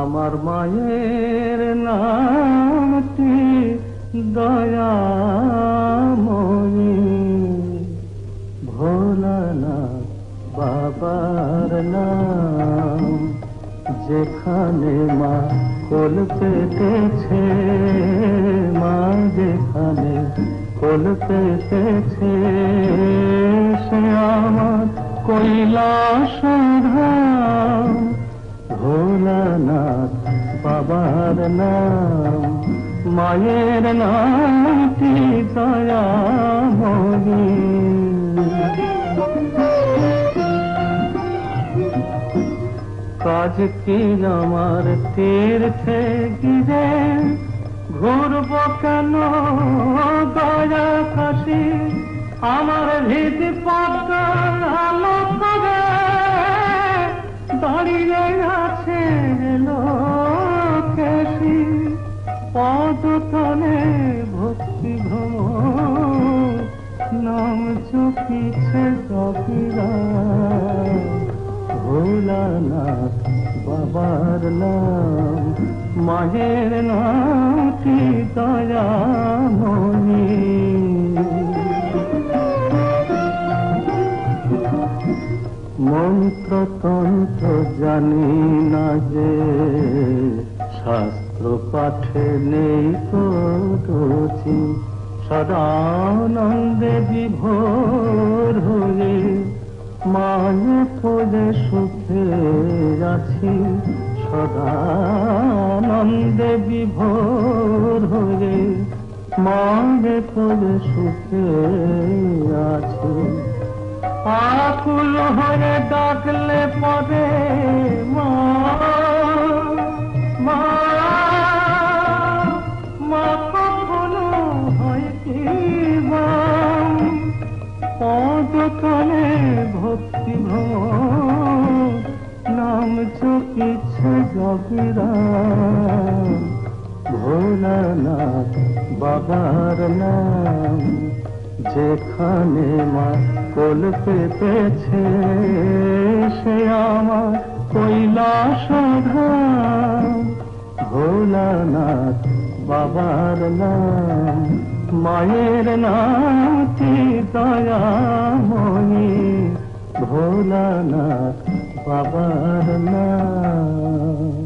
আমার মায়ের নামটি দয়াময়ী, ভোলানাথ বাবার নাম। যেখানে মা কোল পেতেছে, মা যেখানে কোল পেতেছে, সে আমার কৈলাস ধাম। ভোলানাথ বাবার নাম, মায়ের নামটি দয়াময়ী। কাজ কি আমার তীর্থে গিরে, ঘুরব কেন দয়া কাশি। আমার হৃদ পাগল করে দাঁড়িয়ে আছে লোকেশি। পদতলে ভক্তি ভ্রমর, নাম চুকিছে কবিরা। ভোলানাথ বাবার নাম, মায়ের নামটি দয়াময়ী। মন্ত্রতন্ত্র জানি না যে, শাস্ত্র পাঠে নেই তো রুচি। সদানন্দে বিভোর হয়ে মায়ে পদে সুখে আছি। সদানন্দে বিভোর হয়ে মায়ে পদে সুখে আছি। আকুল হয়ে ডাকলে পরে মা, মা, মা কখনো হয় কি বাম। পদতলে ভক্তি ভ্রমর, নাম চকিছে জগিরাম। ভোলানাথ বাবার নাম, যেখানে মা কোল পেতেছে, সে আমার কৈলাস ধাম। ভোলানাথ বাবার নাম, মায়ের নামটি দয়াময়ী। ভোলানাথ বাবার নাম।